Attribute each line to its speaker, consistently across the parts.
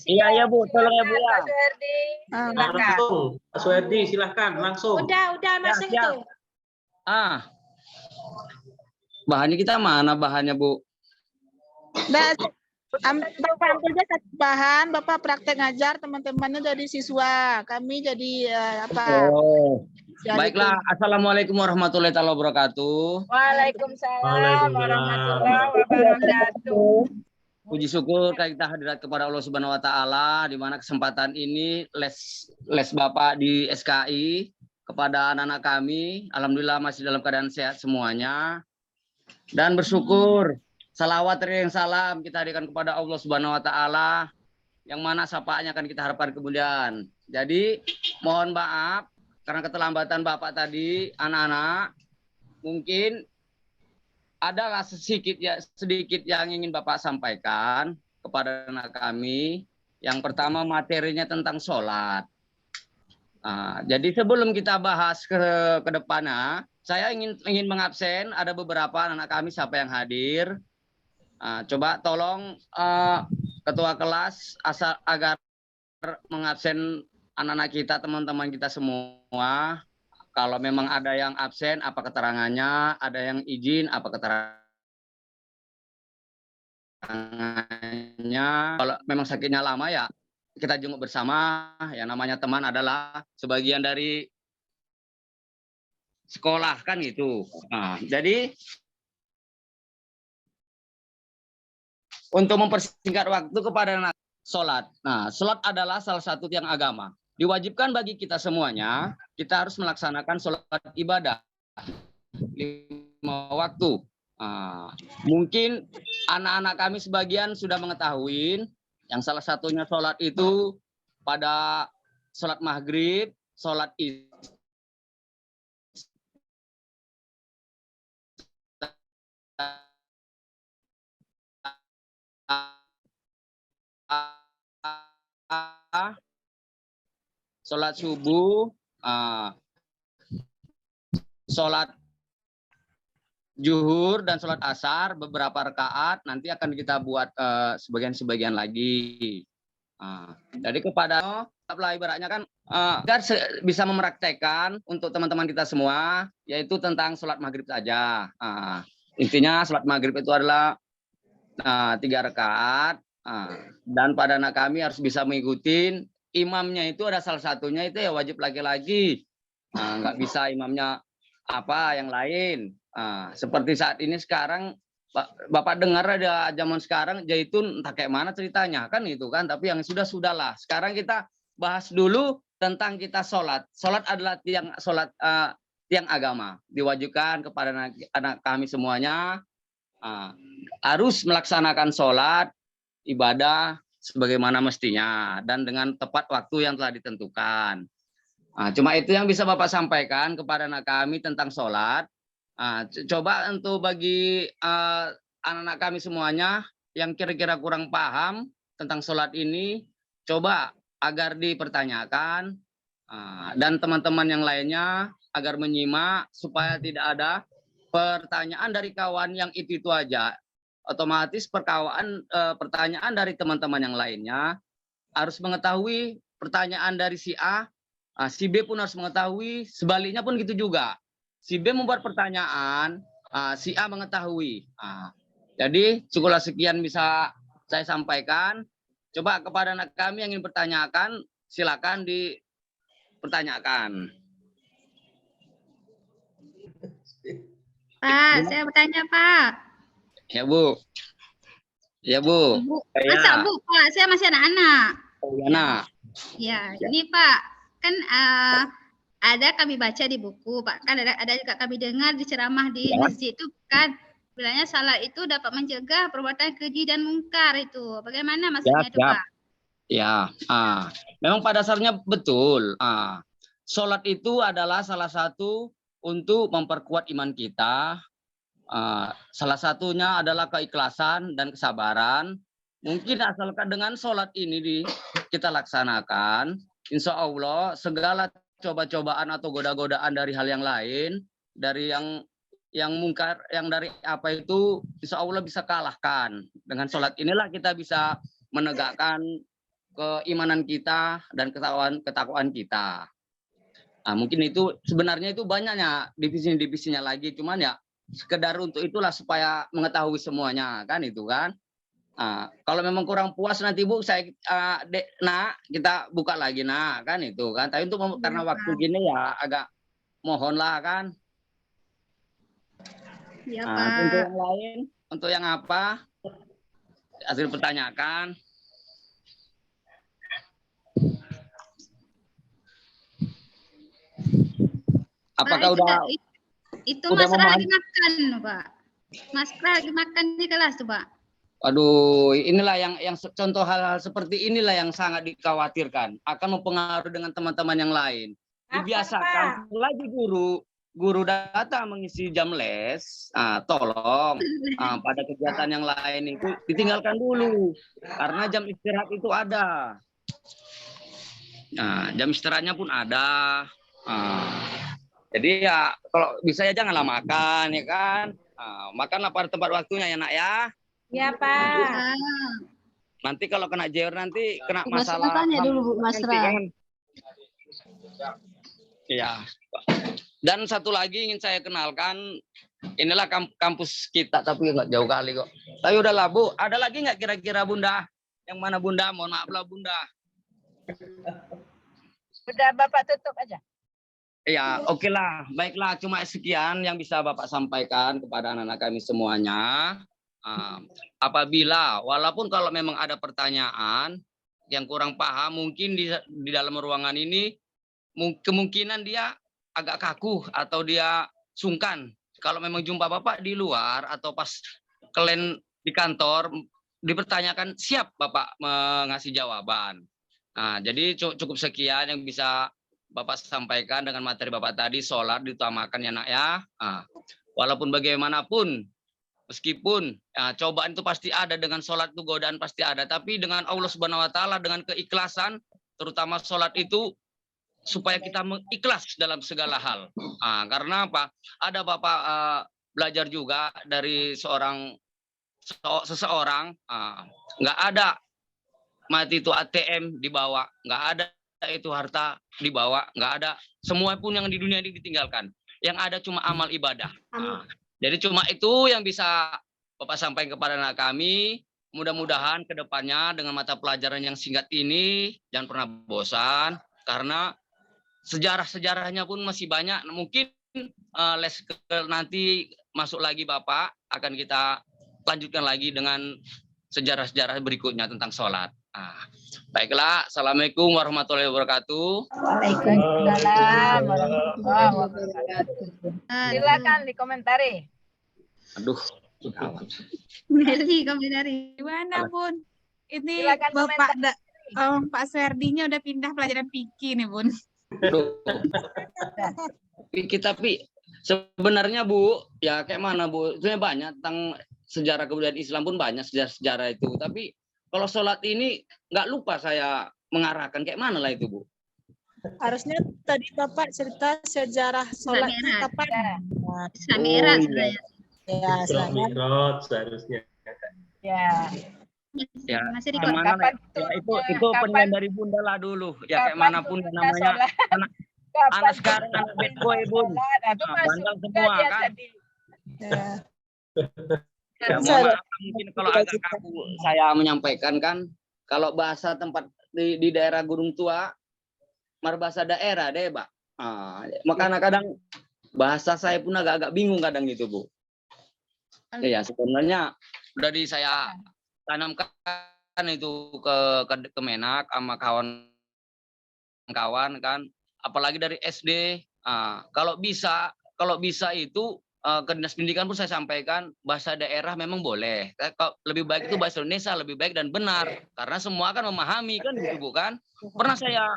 Speaker 1: Iya, ya Bu, tolong ya Bu ya.
Speaker 2: Pak Suherdi, silakan.
Speaker 3: Langsung, Pak Suherdi, silahkan langsung.
Speaker 2: Udah masing
Speaker 1: siap.
Speaker 2: tuh.
Speaker 1: Bahannya kita mana bahannya Bu?
Speaker 4: Bapak ambil aja satu bahan, Bapak praktek ngajar, teman-temannya jadi siswa, kami jadi
Speaker 1: Oh. Baiklah, Assalamualaikum warahmatullahi wabarakatuh.
Speaker 2: Waalaikumsalam warahmatullahi wabarakatuh.
Speaker 1: Puji syukur kita hadirat kepada Allah Subhanahu wa taala di mana kesempatan ini les Bapak di SKI kepada anak-anak kami, alhamdulillah masih dalam keadaan sehat semuanya. Dan bersyukur salawat dan salam kita hadirkan kepada Allah Subhanahu wa taala yang mana syafaatnya akan kita harapkan kemudian. Jadi mohon maaf karena keterlambatan Bapak tadi, anak-anak mungkin adalah sedikit yang ingin Bapak sampaikan kepada anak kami. Yang pertama materinya tentang sholat. Jadi sebelum kita bahas ke depannya, saya ingin mengabsen ada beberapa anak kami siapa yang hadir. Coba tolong ketua kelas agar mengabsen anak-anak kita, teman-teman kita semua. Kalau memang ada yang absen, apa keterangannya? Ada yang izin, apa keterangannya? Kalau memang sakitnya lama ya, kita jenguk bersama. Yang namanya teman adalah sebagian dari sekolah kan gitu. Jadi untuk mempersingkat waktu kepada anak sholat. Sholat adalah salah satu tiang agama. Diwajibkan bagi kita semuanya, kita harus melaksanakan sholat ibadah 5 waktu. Mungkin anak-anak kami sebagian sudah mengetahui, yang salah satunya sholat itu pada sholat maghrib, sholat isya, sholat subuh, sholat zuhur dan sholat asar beberapa rakaat nanti akan kita buat sebagian lagi. Jadi kepada ibaratnya kan agar bisa mempraktekkan untuk teman-teman kita semua yaitu tentang sholat maghrib saja. Intinya sholat maghrib itu adalah 3 rakaat dan pada anak kami harus bisa mengikuti. Imamnya itu ada salah satunya itu ya wajib laki-laki, nggak bisa imamnya apa yang lain. Seperti saat ini sekarang Bapak dengar ada zaman sekarang Zaitun entah kayak mana ceritanya kan itu kan, tapi yang sudahlah. Sekarang kita bahas dulu tentang kita sholat. Sholat adalah tiang agama, diwajibkan kepada anak kami semuanya harus melaksanakan sholat ibadah sebagaimana mestinya dan dengan tepat waktu yang telah ditentukan. Cuma itu yang bisa Bapak sampaikan kepada anak kami tentang sholat. Coba untuk bagi anak-anak kami semuanya yang kira-kira kurang paham tentang sholat ini, coba agar dipertanyakan dan teman-teman yang lainnya agar menyimak supaya tidak ada pertanyaan dari kawan yang itu aja. Otomatis pertanyaan dari teman-teman yang lainnya harus mengetahui pertanyaan dari si A, si B pun harus mengetahui, sebaliknya pun gitu juga. Si B membuat pertanyaan, si A mengetahui. Jadi cukuplah sekian bisa saya sampaikan. Coba kepada anak kami yang ingin bertanyakan, silakan dipertanyakan.
Speaker 5: Pak, saya bertanya Pak.
Speaker 1: Ya Bu. Ya Bu.
Speaker 5: Masa Bu, Pak, saya masih anak-anak.
Speaker 1: Anak.
Speaker 5: Ya, ini Pak, kan ada kami baca di buku, Pak, kan ada juga kami dengar di ceramah di masjid itu kan bilangnya salat itu dapat mencegah perbuatan keji dan mungkar itu. Bagaimana maksudnya itu, Pak?
Speaker 1: Ya, memang pada dasarnya betul. Salat itu adalah salah satu untuk memperkuat iman kita. Salah satunya adalah keikhlasan dan kesabaran. Mungkin asalkan dengan sholat ini kita laksanakan, insya Allah segala coba-cobaan atau goda-godaan dari hal yang lain, dari yang mungkar, yang dari apa itu, insya Allah bisa kalahkan. Dengan sholat inilah kita bisa menegakkan keimanan kita dan ketakwaan kita. Nah, mungkin itu sebenarnya itu banyaknya divisi-divisinya lagi, cuman ya sekedar untuk itulah supaya mengetahui semuanya kan itu kan. Nah, kalau memang kurang puas nanti Bu saya kita buka lagi kan itu kan. Tapi untuk karena waktu gini ya agak mohonlah kan.
Speaker 5: Iya,
Speaker 1: Nah,
Speaker 5: Pak.
Speaker 1: untuk yang lain, untuk yang apa? Hasil pertanyakan. Apakah
Speaker 5: Pak,
Speaker 1: udah
Speaker 5: itu
Speaker 1: udah
Speaker 5: Mas Ra
Speaker 1: memahami?
Speaker 5: lagi makan, Pak. Mas Ra lagi makan di kelas tuh, Pak.
Speaker 1: Aduh, inilah yang contoh hal-hal seperti inilah yang sangat dikhawatirkan akan mempengaruhi dengan teman-teman yang lain. Dibiasakan lagi guru datang mengisi jam les, tolong pada kegiatan yang lain itu ditinggalkan dulu karena jam istirahat itu ada. Nah, jam istirahatnya pun ada. Jadi ya kalau bisa ya janganlah makan ya kan. Makanlah pada tempat waktunya ya nak ya.
Speaker 2: Ya, Pak.
Speaker 1: Nanti kalau kena jewer nanti kena
Speaker 6: Mas Ra
Speaker 1: masalah.
Speaker 6: tanya dulu, Bu, Mas
Speaker 1: nanti
Speaker 6: Ra.
Speaker 1: kan. Iya. Dan satu lagi ingin saya kenalkan, inilah kampus kita tapi nggak jauh kali kok. Tapi udahlah Bu, ada lagi nggak kira-kira Bunda? Yang mana Bunda? Mohon maaf lah Bunda.
Speaker 2: Udah Bapak tutup aja.
Speaker 1: Ya, oke lah. Baiklah, cuma sekian yang bisa Bapak sampaikan kepada anak-anak kami semuanya. Apabila, walaupun kalau memang ada pertanyaan yang kurang paham, mungkin di dalam ruangan ini kemungkinan dia agak kaku atau dia sungkan. Kalau memang jumpa Bapak di luar atau pas kalian di kantor, dipertanyakan, siap Bapak mengasih jawaban. Nah, jadi cukup sekian yang bisa Bapak sampaikan dengan materi Bapak tadi, sholat diutamakan ya nak ya. Walaupun bagaimanapun, meskipun cobaan itu pasti ada, dengan sholat itu godaan pasti ada, tapi dengan Allah Subhanahu Wa Taala, dengan keikhlasan, terutama sholat itu supaya kita mengikhlas dalam segala hal. Karena apa? Ada Bapak belajar juga dari seseorang, nggak ada mati itu ATM dibawa, nggak ada itu harta dibawa, nggak ada, semua pun yang di dunia ini ditinggalkan, yang ada cuma amal ibadah. Jadi cuma itu yang bisa Bapak sampaikan kepada anak kami. Mudah-mudahan ke depannya dengan mata pelajaran yang singkat ini jangan pernah bosan, karena sejarah-sejarahnya pun masih banyak. Mungkin les nanti masuk lagi Bapak, akan kita lanjutkan lagi dengan sejarah-sejarah berikutnya tentang sholat. Baiklah, Assalamualaikum warahmatullahi wabarakatuh.
Speaker 2: Waalaikumsalam warahmatullahi wabarakatuh. Silakan dikomentari.
Speaker 1: Aduh.
Speaker 5: Meli, komentari.
Speaker 7: Gimana Bun? Ini
Speaker 2: Silakan
Speaker 7: Bapak Pak Suherdinya udah pindah pelajaran fikih nih Bun.
Speaker 1: Tapi sebenarnya Bu, ya kayak mana Bu? Sebenarnya banyak tentang sejarah kebudayaan Islam pun banyak sejarah itu. Tapi kalau sholat ini nggak lupa saya mengarahkan kayak mana lah itu Bu?
Speaker 4: Harusnya tadi Bapak cerita sejarah sholat itu
Speaker 5: Mi'raj.
Speaker 4: kapan?
Speaker 5: Samira sebenarnya.
Speaker 4: Ya,
Speaker 3: Isra
Speaker 4: selamat.
Speaker 3: Mi'raj seharusnya.
Speaker 2: Ya.
Speaker 1: Ya,
Speaker 5: Masih di
Speaker 1: yang mana
Speaker 2: Kapan
Speaker 1: ya, itu
Speaker 2: kapan-
Speaker 1: penilaian dari Bunda lah dulu. Ya kayak
Speaker 2: kapan
Speaker 1: manapun
Speaker 2: turunnya
Speaker 1: namanya.
Speaker 2: sholat?
Speaker 1: Anak
Speaker 2: Kapan
Speaker 1: sekarang
Speaker 2: turunnya
Speaker 1: anak bad boy Bun.
Speaker 2: sholat? Nah, itu masuk
Speaker 1: Bandel
Speaker 2: juga
Speaker 1: semua
Speaker 2: dia
Speaker 1: kan.
Speaker 2: tadi.
Speaker 4: Ya.
Speaker 1: Ya, mohon maaf mungkin kalau agak kaku saya menyampaikan kan. Kalau bahasa tempat di daerah Gunung Tua, bahasa daerah deh, Pak. Makanya kadang bahasa saya pun agak-agak bingung kadang gitu, Bu. Ya, sebenarnya udah saya tanamkan itu ke Menak sama kawan-kawan kan, apalagi dari SD. Kalau bisa itu ke Dinas Pendidikan pun saya sampaikan bahasa daerah memang boleh. Lebih baik itu bahasa Indonesia, lebih baik dan benar. Karena semua kan memahami kan gitu bukan. Pernah saya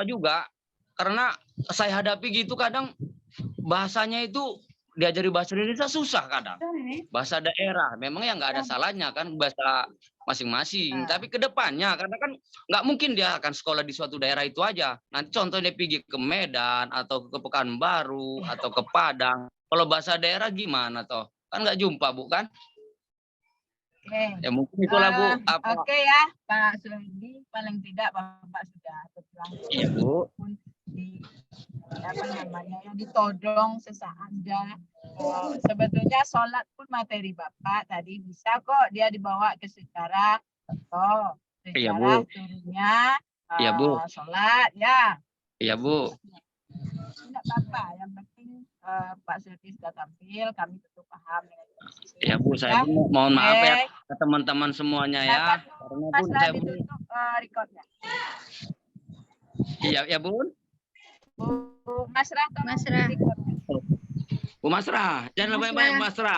Speaker 1: juga karena saya hadapi gitu kadang bahasanya itu diajari bahasa Indonesia susah kadang. Bahasa daerah memang ya nggak ada salahnya kan bahasa masing-masing. Tapi ke depannya karena kan nggak mungkin dia akan sekolah di suatu daerah itu aja. Nanti contohnya pergi ke Medan atau ke Pekanbaru atau ke Padang. Kalau bahasa daerah gimana toh? Kan nggak jumpa, bukan?
Speaker 2: Oke.
Speaker 1: Ya mungkin itulah Bu. Apa?
Speaker 2: Oke ya, Pak Suherdi, paling tidak Bapak sudah berjuang
Speaker 1: Iya Bu.
Speaker 2: di apa namanya ya ditodong sesaat ya. Sebetulnya sholat pun materi Bapak tadi bisa kok dia dibawa ke secara contoh,
Speaker 1: Iya,
Speaker 2: secara
Speaker 1: Bu.
Speaker 2: turunnya
Speaker 1: Iya, Bu.
Speaker 2: sholat ya.
Speaker 1: Iya Bu.
Speaker 2: Tidak apa-apa, yang penting Pak Suherdi sudah tampil, kami tentu paham dengan posisi
Speaker 1: Iya
Speaker 2: yang
Speaker 1: Bu, saya
Speaker 2: ada.
Speaker 1: Bu, mohon maaf ya
Speaker 2: Oke.
Speaker 1: ke teman-teman semuanya ya.
Speaker 2: Silakan,
Speaker 1: Karena
Speaker 2: Mas
Speaker 1: Bu, saya
Speaker 2: Radhi
Speaker 1: Bu.
Speaker 2: tutup recordnya.
Speaker 1: Iya, ya Bu.
Speaker 2: Bu Masrah, tolong
Speaker 5: Masrah.
Speaker 2: recordnya.
Speaker 1: Bu Masrah, jangan
Speaker 5: Masrah.
Speaker 1: banyak-banyak Masrah.